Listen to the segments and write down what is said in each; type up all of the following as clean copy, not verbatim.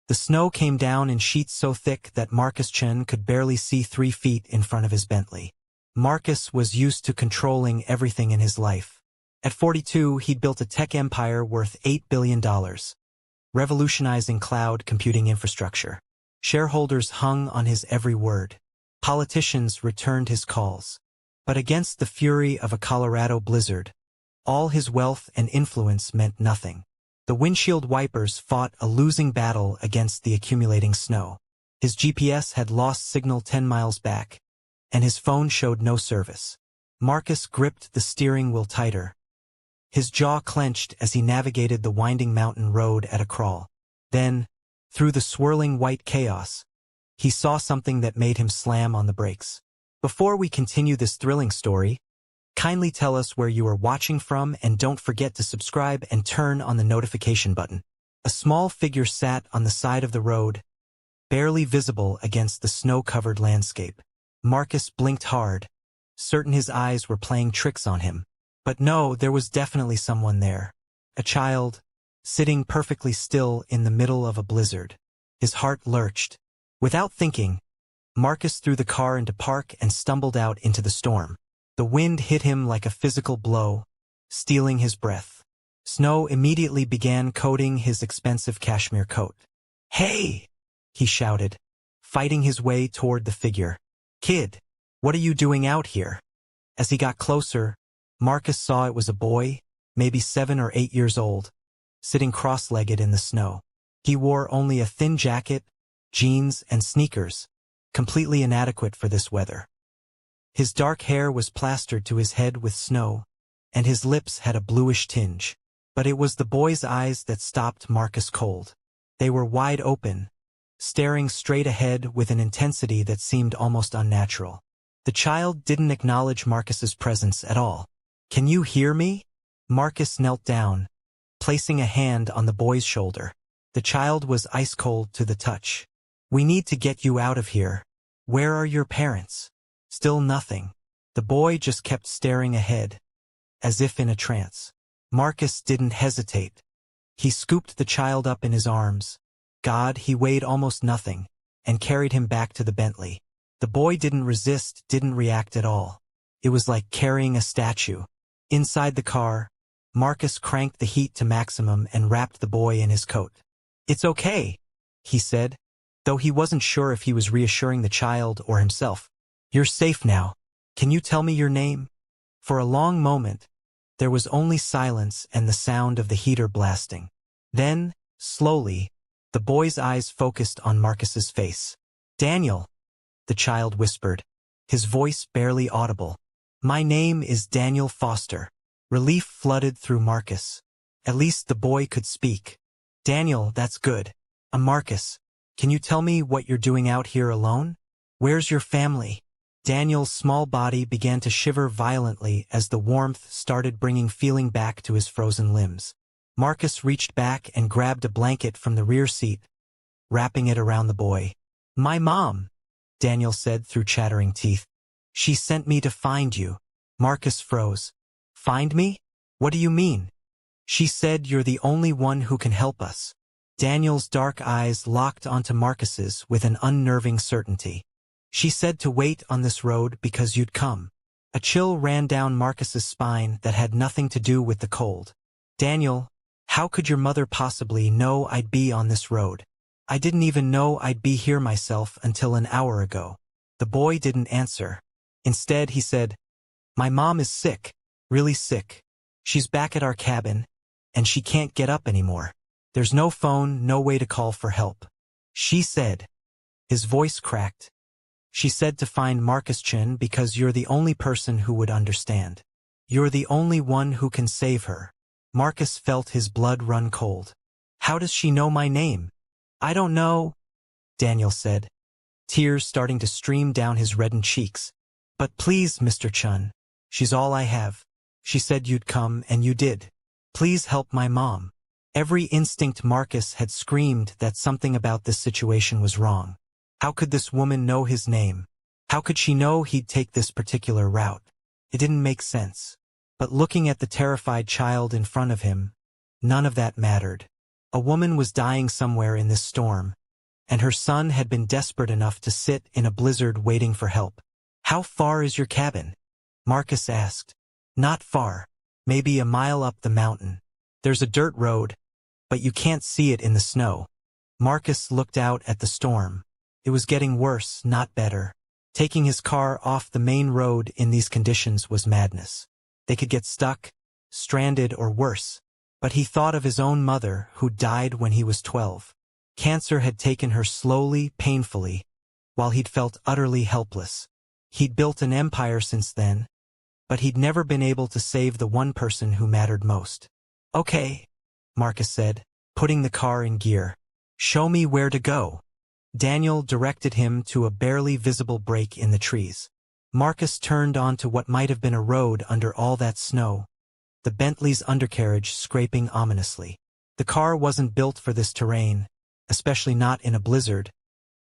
The snow came down in sheets so thick that Marcus Chen could barely see 3 feet in front of his Bentley. Marcus was used to controlling everything in his life. At 42, he'd built a tech empire worth $8 billion, revolutionizing cloud computing infrastructure. Shareholders hung on his every word. Politicians returned his calls. But against the fury of a Colorado blizzard, all his wealth and influence meant nothing. The windshield wipers fought a losing battle against the accumulating snow. His GPS had lost signal 10 miles back, and his phone showed no service. Marcus gripped the steering wheel tighter. His jaw clenched as he navigated the winding mountain road at a crawl. Then, through the swirling white chaos, he saw something that made him slam on the brakes. Before we continue this thrilling story, kindly tell us where you are watching from and don't forget to subscribe and turn on the notification button. A small figure sat on the side of the road, barely visible against the snow-covered landscape. Marcus blinked hard, certain his eyes were playing tricks on him. But no, there was definitely someone there. A child, sitting perfectly still in the middle of a blizzard. His heart lurched. Without thinking, Marcus threw the car into park and stumbled out into the storm. The wind hit him like a physical blow, stealing his breath. Snow immediately began coating his expensive cashmere coat. "Hey!" he shouted, fighting his way toward the figure. "Kid, what are you doing out here?" As he got closer, Marcus saw it was a boy, maybe 7 or 8 years old, sitting cross-legged in the snow. He wore only a thin jacket, jeans, and sneakers, completely inadequate for this weather. His dark hair was plastered to his head with snow, and his lips had a bluish tinge. But it was the boy's eyes that stopped Marcus cold. They were wide open, staring straight ahead with an intensity that seemed almost unnatural. The child didn't acknowledge Marcus's presence at all. "Can you hear me?" Marcus knelt down, placing a hand on the boy's shoulder. The child was ice-cold to the touch. "We need to get you out of here. Where are your parents?" Still nothing. The boy just kept staring ahead, as if in a trance. Marcus didn't hesitate. He scooped the child up in his arms. He weighed almost nothing, and carried him back to the Bentley. The boy didn't resist, didn't react at all. It was like carrying a statue. Inside the car, Marcus cranked the heat to maximum and wrapped the boy in his coat. "It's okay," he said, though he wasn't sure if he was reassuring the child or himself. "You're safe now. Can you tell me your name?" For a long moment, there was only silence and the sound of the heater blasting. Then, slowly, the boy's eyes focused on Marcus's face. "Daniel," the child whispered, his voice barely audible. "My name is Daniel Foster." Relief flooded through Marcus. At least the boy could speak. "Daniel, that's good. I'm Marcus. Can you tell me what you're doing out here alone? Where's your family?" Daniel's small body began to shiver violently as the warmth started bringing feeling back to his frozen limbs. Marcus reached back and grabbed a blanket from the rear seat, wrapping it around the boy. "My mom," Daniel said through chattering teeth. "She sent me to find you." Marcus froze. "Find me? What do you mean?" "She said you're the only one who can help us." Daniel's dark eyes locked onto Marcus's with an unnerving certainty. "She said to wait on this road because you'd come." A chill ran down Marcus's spine that had nothing to do with the cold. "Daniel, how could your mother possibly know I'd be on this road? I didn't even know I'd be here myself until an hour ago." The boy didn't answer. Instead, he said, "My mom is sick, really sick. She's back at our cabin, and she can't get up anymore. There's no phone, no way to call for help. She said," his voice cracked, "she said to find Marcus Chen because you're the only person who would understand. You're the only one who can save her." Marcus felt his blood run cold. "How does she know my name?" "I don't know," Daniel said, tears starting to stream down his reddened cheeks. "But please, Mr. Chen, she's all I have. She said you'd come, and you did. Please help my mom." Every instinct Marcus had screamed that something about this situation was wrong. How could this woman know his name? How could she know he'd take this particular route? It didn't make sense. But looking at the terrified child in front of him, none of that mattered. A woman was dying somewhere in this storm, and her son had been desperate enough to sit in a blizzard waiting for help. "How far is your cabin?" Marcus asked. "Not far. Maybe a mile up the mountain. There's a dirt road, but you can't see it in the snow." Marcus looked out at the storm. It was getting worse, not better. Taking his car off the main road in these conditions was madness. They could get stuck, stranded, or worse. But he thought of his own mother, who died when he was 12. Cancer had taken her slowly, painfully, while he'd felt utterly helpless. He'd built an empire since then, but he'd never been able to save the one person who mattered most. "Okay," Marcus said, putting the car in gear. "Show me where to go." Daniel directed him to a barely visible break in the trees. Marcus turned onto what might have been a road under all that snow, the Bentley's undercarriage scraping ominously. The car wasn't built for this terrain, especially not in a blizzard,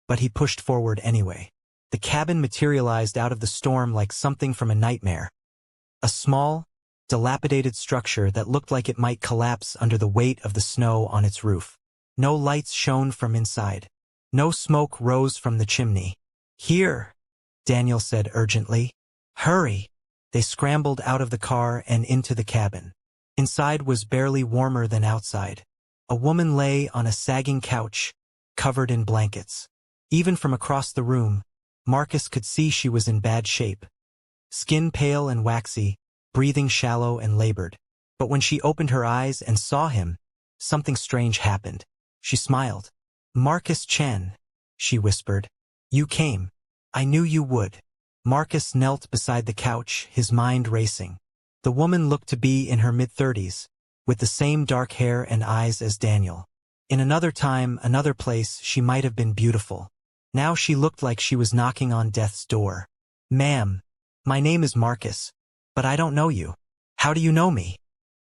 but he pushed forward anyway. The cabin materialized out of the storm like something from a nightmare. A small, dilapidated structure that looked like it might collapse under the weight of the snow on its roof. No lights shone from inside. No smoke rose from the chimney. "Here," Daniel said urgently. "Hurry." They scrambled out of the car and into the cabin. Inside was barely warmer than outside. A woman lay on a sagging couch, covered in blankets. Even from across the room, Marcus could see she was in bad shape. Skin pale and waxy, breathing shallow and labored. But when she opened her eyes and saw him, something strange happened. She smiled. "Marcus Chen," she whispered. "You came. I knew you would." Marcus knelt beside the couch, his mind racing. The woman looked to be in her mid-30s, with the same dark hair and eyes as Daniel. In another time, another place, she might have been beautiful. Now she looked like she was knocking on death's door. "Ma'am, my name is Marcus, but I don't know you." "How do you know me?"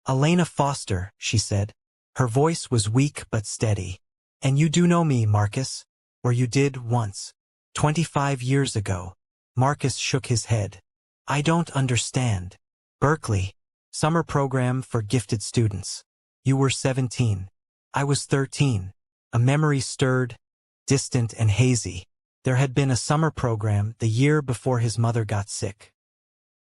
"Elena Foster," she said. Her voice was weak but steady. "And you do know me, Marcus, or you did once. 25 years ago." Marcus shook his head. "I don't understand." "Berkeley. Summer program for gifted students. You were 17. I was 13. A memory stirred, distant and hazy. There had been a summer program the year before his mother got sick.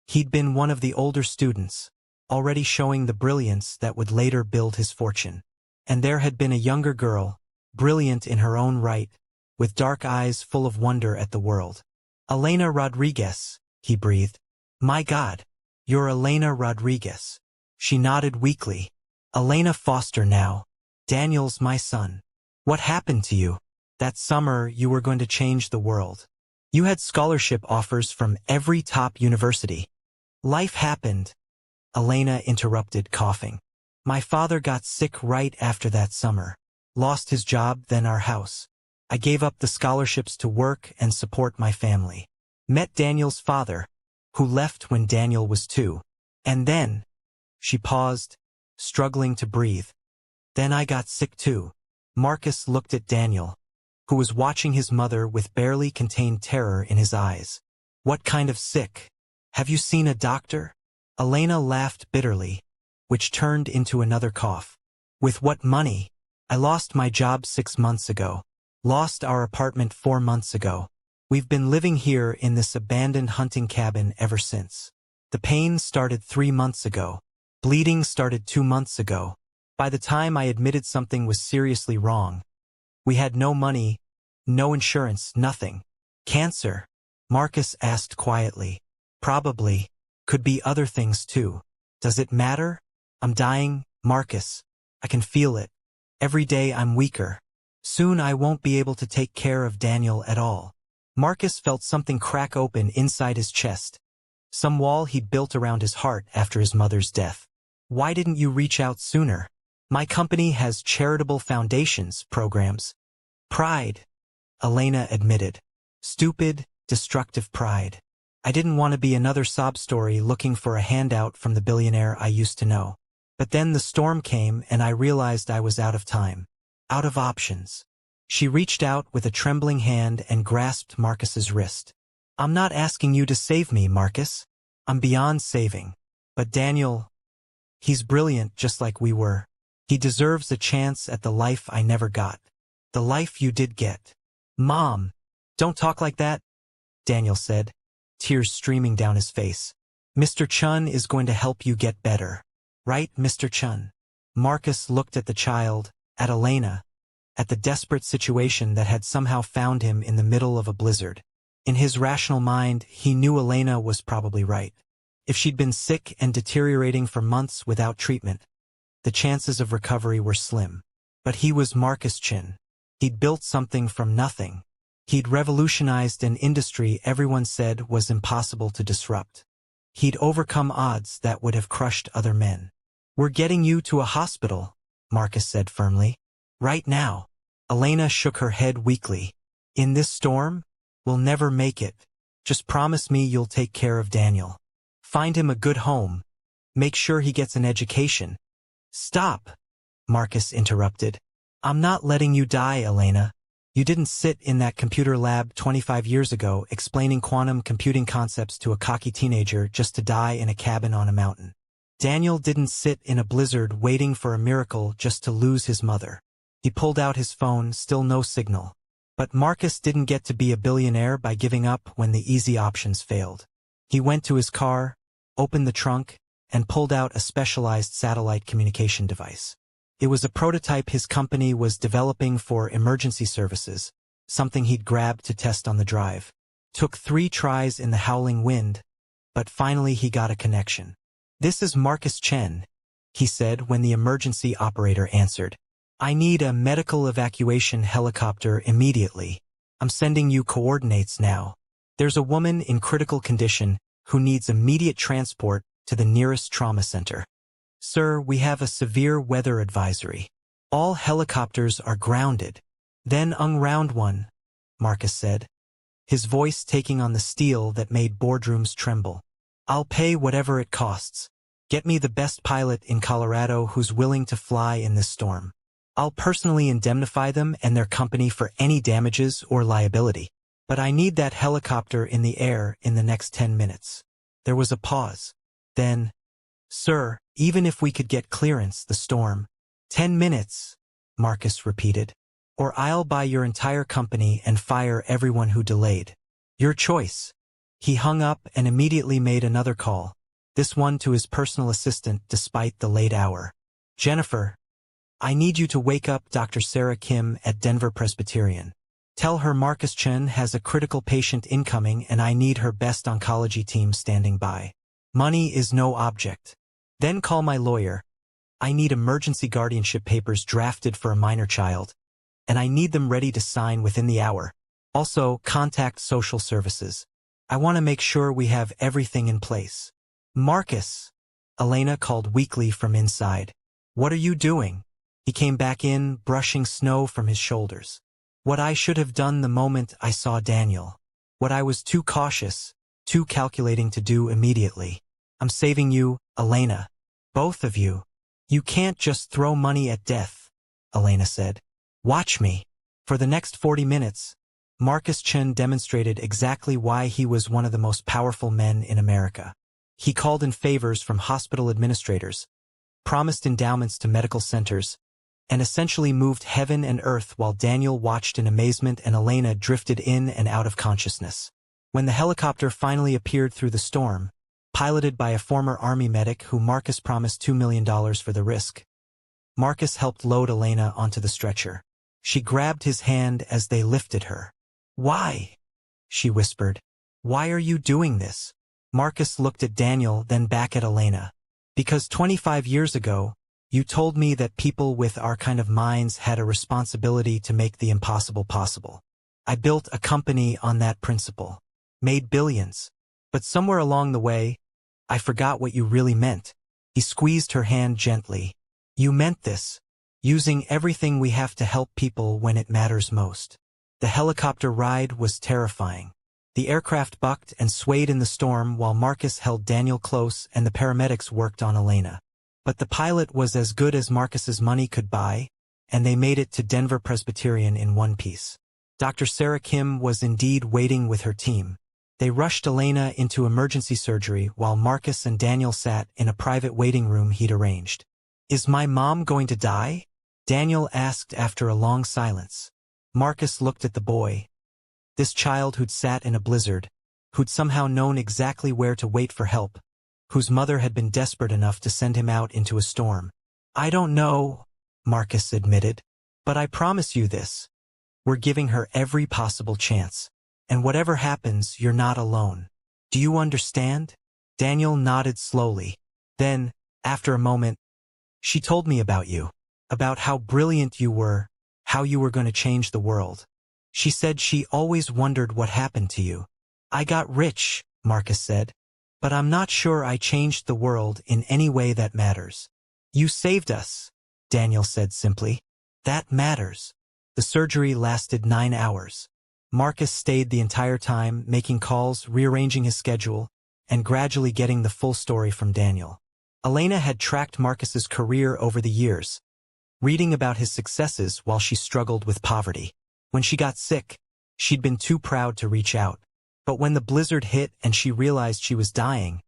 He'd been one of the older students, already showing the brilliance that would later build his fortune. And there had been a younger girl, brilliant in her own right, with dark eyes full of wonder at the world. "Elena Rodriguez," he breathed. "My God, you're Elena Rodriguez." She nodded weakly. "Elena Foster now. Daniel's my son. What happened to you? That summer you were going to change the world. You had scholarship offers from every top university." "Life happened," Elena interrupted, coughing. "My father got sick right after that summer. Lost his job, then our house. I gave up the scholarships to work and support my family. Met Daniel's father, who left when Daniel was 2. And then," she paused, struggling to breathe. "Then I got sick too." Marcus looked at Daniel, who was watching his mother with barely contained terror in his eyes. "What kind of sick? Have you seen a doctor?" Elena laughed bitterly, which turned into another cough. "With what money? I lost my job 6 months ago. Lost our apartment 4 months ago. We've been living here in this abandoned hunting cabin ever since. The pain started 3 months ago. Bleeding started 2 months ago. By the time I admitted something was seriously wrong, we had no money, no insurance, nothing." "Cancer?" Marcus asked quietly. "Probably. Could be other things too. Does it matter? I'm dying, Marcus. I can feel it. Every day I'm weaker. Soon I won't be able to take care of Daniel at all." Marcus felt something crack open inside his chest. Some wall he'd built around his heart after his mother's death. "Why didn't you reach out sooner? My company has charitable foundations programs." "Pride," Elena admitted. "Stupid, destructive pride. I didn't want to be another sob story looking for a handout from the billionaire I used to know. But then the storm came and I realized I was out of time. Out of options." She reached out with a trembling hand and grasped Marcus's wrist. "I'm not asking you to save me, Marcus. I'm beyond saving. But Daniel, he's brilliant just like we were. He deserves a chance at the life I never got. The life you did get. Mom, don't talk like that, Daniel said, tears streaming down his face. Mr. Chen is going to help you get better. Right, Mr. Chen? Marcus looked at the child, at Elena, at the desperate situation that had somehow found him in the middle of a blizzard. In his rational mind, he knew Elena was probably right. If she'd been sick and deteriorating for months without treatment, the chances of recovery were slim. But he was Marcus Chen. He'd built something from nothing. He'd revolutionized an industry everyone said was impossible to disrupt. He'd overcome odds that would have crushed other men. We're getting you to a hospital, Marcus said firmly. Right now. Elena shook her head weakly. In this storm? We'll never make it. Just promise me you'll take care of Daniel. Find him a good home. Make sure he gets an education. Stop, Marcus interrupted. I'm not letting you die, Elena. You didn't sit in that computer lab 25 years ago explaining quantum computing concepts to a cocky teenager just to die in a cabin on a mountain. Daniel didn't sit in a blizzard waiting for a miracle just to lose his mother. He pulled out his phone, still no signal. But Marcus didn't get to be a billionaire by giving up when the easy options failed. He went to his car, opened the trunk, and pulled out a specialized satellite communication device. It was a prototype his company was developing for emergency services, something he'd grabbed to test on the drive. Took 3 tries in the howling wind, but finally he got a connection. This is Marcus Chen, he said when the emergency operator answered. I need a medical evacuation helicopter immediately. I'm sending you coordinates now. There's a woman in critical condition who needs immediate transport to the nearest trauma center. Sir, we have a severe weather advisory. All helicopters are grounded. Then round one, Marcus said, his voice taking on the steel that made boardrooms tremble. I'll pay whatever it costs. Get me the best pilot in Colorado who's willing to fly in this storm. I'll personally indemnify them and their company for any damages or liability. But I need that helicopter in the air in the next 10 minutes. There was a pause. Then, Sir, even if we could get clearance, the storm. 10 minutes, Marcus repeated. Or I'll buy your entire company and fire everyone who delayed. Your choice. He hung up and immediately made another call, this one to his personal assistant despite the late hour. Jennifer, I need you to wake up Dr. Sarah Kim at Denver Presbyterian. Tell her Marcus Chen has a critical patient incoming and I need her best oncology team standing by. Money is no object. Then call my lawyer. I need emergency guardianship papers drafted for a minor child, and I need them ready to sign within the hour. Also, contact social services. I want to make sure we have everything in place. Marcus, Elena called weakly from inside. What are you doing? He came back in, brushing snow from his shoulders. What I should have done the moment I saw Daniel. What I was too cautious, too calculating to do immediately. I'm saving you, Elena. Both of you. You can't just throw money at death, Elena said. Watch me. For the next 40 minutes, Marcus Chen demonstrated exactly why he was one of the most powerful men in America. He called in favors from hospital administrators, promised endowments to medical centers, and essentially moved heaven and earth while Daniel watched in amazement and Elena drifted in and out of consciousness. When the helicopter finally appeared through the storm, piloted by a former army medic who Marcus promised $2 million for the risk, Marcus helped load Elena onto the stretcher. She grabbed his hand as they lifted her. Why? She whispered. Why are you doing this? Marcus looked at Daniel, then back at Elena. Because 25 years ago, you told me that people with our kind of minds had a responsibility to make the impossible possible. I built a company on that principle. Made billions. But somewhere along the way, I forgot what you really meant. He squeezed her hand gently. You meant this. Using everything we have to help people when it matters most. The helicopter ride was terrifying. The aircraft bucked and swayed in the storm while Marcus held Daniel close and the paramedics worked on Elena. But the pilot was as good as Marcus's money could buy, and they made it to Denver Presbyterian in one piece. Dr. Sarah Kim was indeed waiting with her team. They rushed Elena into emergency surgery while Marcus and Daniel sat in a private waiting room he'd arranged. Is my mom going to die? Daniel asked after a long silence. Marcus looked at the boy. This child who'd sat in a blizzard, who'd somehow known exactly where to wait for help, whose mother had been desperate enough to send him out into a storm. I don't know, Marcus admitted, but I promise you this. We're giving her every possible chance. And whatever happens, you're not alone. Do you understand? Daniel nodded slowly. Then, after a moment, she told me about you, about how brilliant you were, how you were going to change the world. She said she always wondered what happened to you. I got rich, Marcus said, but I'm not sure I changed the world in any way that matters. You saved us, Daniel said simply. That matters. The surgery lasted 9 hours. Marcus stayed the entire time, making calls, rearranging his schedule, and gradually getting the full story from Daniel. Elena had tracked Marcus's career over the years, reading about his successes while she struggled with poverty. When she got sick, she'd been too proud to reach out. But when the blizzard hit and she realized she was dying,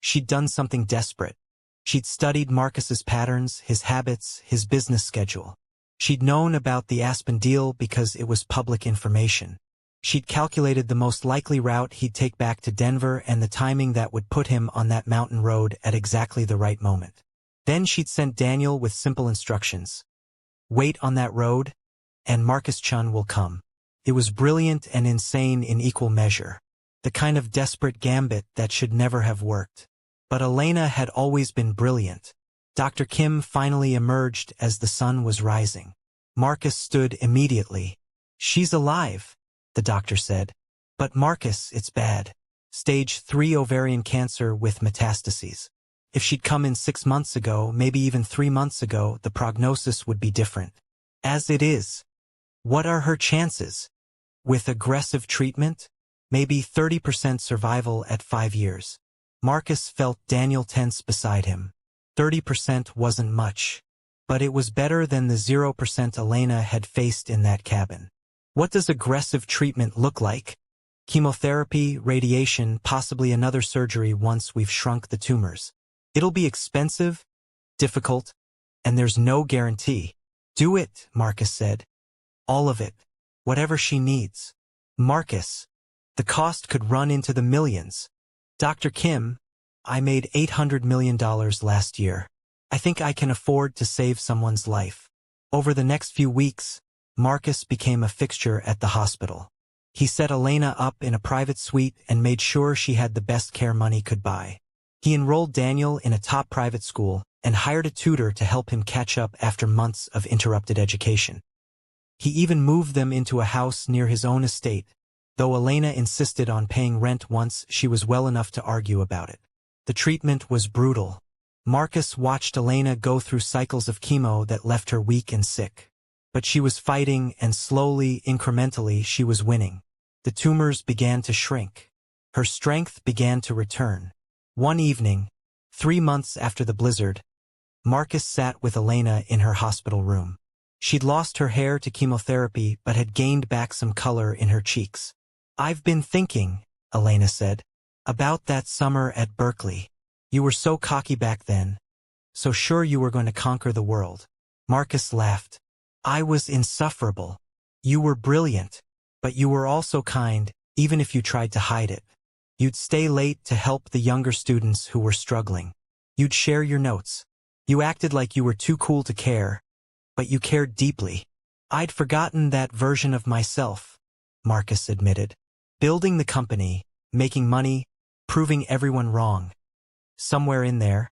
she'd done something desperate. She'd studied Marcus's patterns, his habits, his business schedule. She'd known about the Aspen deal because it was public information. She'd calculated the most likely route he'd take back to Denver and the timing that would put him on that mountain road at exactly the right moment. Then she'd sent Daniel with simple instructions. Wait on that road, and Marcus Chen will come. It was brilliant and insane in equal measure. The kind of desperate gambit that should never have worked. But Elena had always been brilliant. Dr. Kim finally emerged as the sun was rising. Marcus stood immediately. She's alive, the doctor said. But Marcus, it's bad. Stage 3 ovarian cancer with metastases. If she'd come in 6 months ago, maybe even 3 months ago, the prognosis would be different. As it is, what are her chances? With aggressive treatment, maybe 30% survival at 5 years. Marcus felt Daniel tense beside him. 30% wasn't much, but it was better than the 0% Elena had faced in that cabin. What does aggressive treatment look like? Chemotherapy, radiation, possibly another surgery once we've shrunk the tumors. It'll be expensive, difficult, and there's no guarantee. Do it, Marcus said. All of it. Whatever she needs. Marcus, the cost could run into the millions. Dr. Kim, I made $800 million last year. I think I can afford to save someone's life. Over the next few weeks, Marcus became a fixture at the hospital. He set Elena up in a private suite and made sure she had the best care money could buy. He enrolled Daniel in a top private school and hired a tutor to help him catch up after months of interrupted education. He even moved them into a house near his own estate, though Elena insisted on paying rent once she was well enough to argue about it. The treatment was brutal. Marcus watched Elena go through cycles of chemo that left her weak and sick. But she was fighting, and slowly, incrementally, she was winning. The tumors began to shrink. Her strength began to return. One evening, 3 months after the blizzard, Marcus sat with Elena in her hospital room. She'd lost her hair to chemotherapy but had gained back some color in her cheeks. I've been thinking, Elena said, about that summer at Berkeley. You were so cocky back then, so sure you were going to conquer the world. Marcus laughed. I was insufferable. You were brilliant, but you were also kind, even if you tried to hide it. You'd stay late to help the younger students who were struggling. You'd share your notes. You acted like you were too cool to care, but you cared deeply. I'd forgotten that version of myself, Marcus admitted. Building the company, making money, proving everyone wrong. Somewhere in there,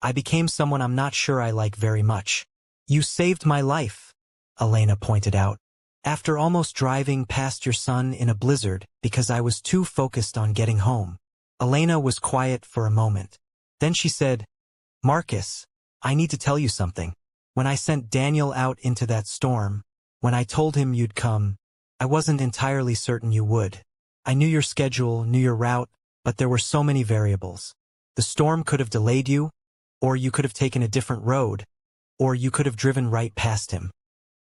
I became someone I'm not sure I like very much. You saved my life, Elena pointed out. After almost driving past your son in a blizzard because I was too focused on getting home. Elena was quiet for a moment. Then she said, Marcus, I need to tell you something. When I sent Daniel out into that storm, when I told him you'd come, I wasn't entirely certain you would. I knew your schedule, knew your route, but there were so many variables. The storm could have delayed you, or you could have taken a different road, or you could have driven right past him.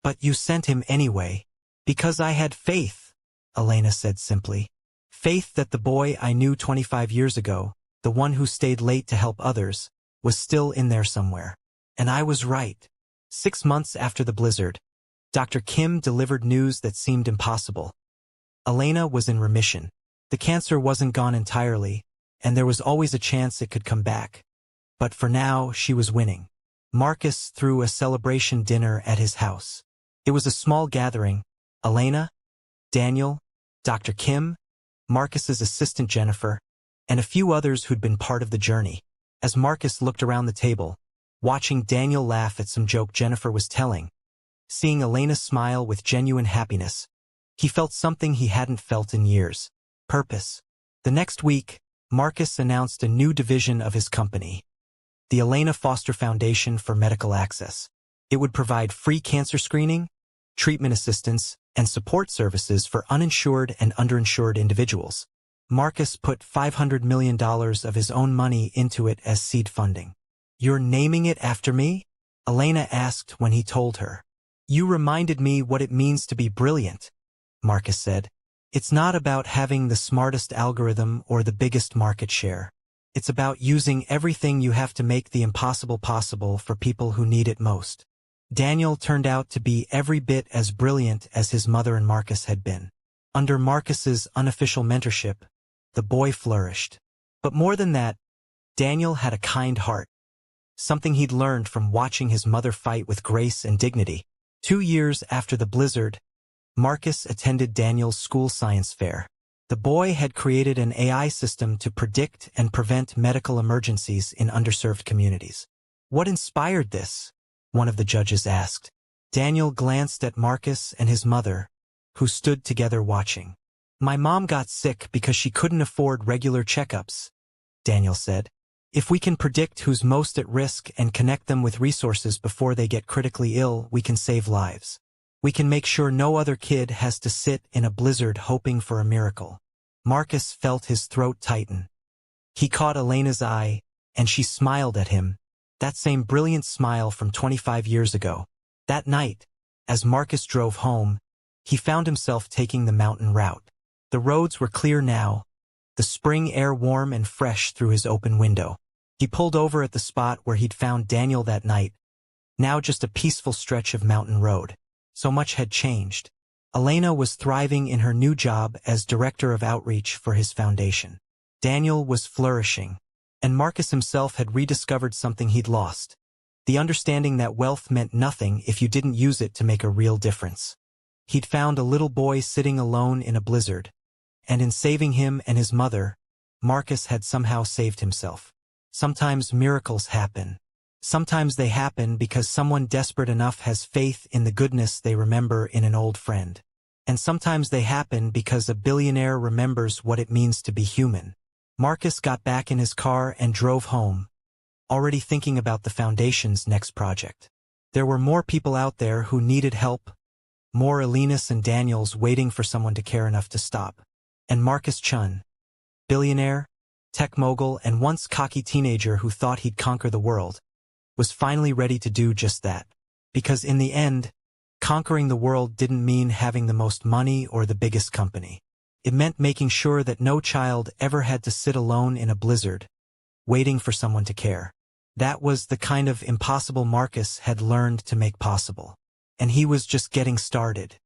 But you sent him anyway. Because I had faith, Elena said simply. Faith that the boy I knew 25 years ago, the one who stayed late to help others, was still in there somewhere. And I was right. 6 months after the blizzard, Dr. Kim delivered news that seemed impossible. Elena was in remission. The cancer wasn't gone entirely, and there was always a chance it could come back. But for now, she was winning. Marcus threw a celebration dinner at his house. It was a small gathering. Elena, Daniel, Dr. Kim, Marcus's assistant Jennifer, and a few others who'd been part of the journey. As Marcus looked around the table, watching Daniel laugh at some joke Jennifer was telling, seeing Elena smile with genuine happiness, he felt something he hadn't felt in years: purpose. The next week, Marcus announced a new division of his company, the Elena Foster Foundation for Medical Access. It would provide free cancer screening, treatment assistance, and support services for uninsured and underinsured individuals. Marcus put $500 million of his own money into it as seed funding. "You're naming it after me?" Elena asked when he told her. "You reminded me what it means to be brilliant," Marcus said. "It's not about having the smartest algorithm or the biggest market share. It's about using everything you have to make the impossible possible for people who need it most." Daniel turned out to be every bit as brilliant as his mother and Marcus had been. Under Marcus's unofficial mentorship, the boy flourished. But more than that, Daniel had a kind heart, something he'd learned from watching his mother fight with grace and dignity. 2 years after the blizzard, Marcus attended Daniel's school science fair. The boy had created an AI system to predict and prevent medical emergencies in underserved communities. "What inspired this?" one of the judges asked. Daniel glanced at Marcus and his mother, who stood together watching. "My mom got sick because she couldn't afford regular checkups," Daniel said. "If we can predict who's most at risk and connect them with resources before they get critically ill, we can save lives. We can make sure no other kid has to sit in a blizzard hoping for a miracle." Marcus felt his throat tighten. He caught Elena's eye, and she smiled at him, that same brilliant smile from 25 years ago. That night, as Marcus drove home, he found himself taking the mountain route. The roads were clear now, the spring air warm and fresh through his open window. He pulled over at the spot where he'd found Daniel that night, now just a peaceful stretch of mountain road. So much had changed. Elena was thriving in her new job as director of outreach for his foundation. Daniel was flourishing, and Marcus himself had rediscovered something he'd lost: the understanding that wealth meant nothing if you didn't use it to make a real difference. He'd found a little boy sitting alone in a blizzard, and in saving him and his mother, Marcus had somehow saved himself. Sometimes miracles happen. Sometimes they happen because someone desperate enough has faith in the goodness they remember in an old friend. And sometimes they happen because a billionaire remembers what it means to be human. Marcus got back in his car and drove home, already thinking about the foundation's next project. There were more people out there who needed help, more Elenas and Daniels waiting for someone to care enough to stop. And Marcus Chen, billionaire, tech mogul, and once cocky teenager who thought he'd conquer the world, was finally ready to do just that. Because in the end, conquering the world didn't mean having the most money or the biggest company. It meant making sure that no child ever had to sit alone in a blizzard, waiting for someone to care. That was the kind of impossible Marcus had learned to make possible. And he was just getting started.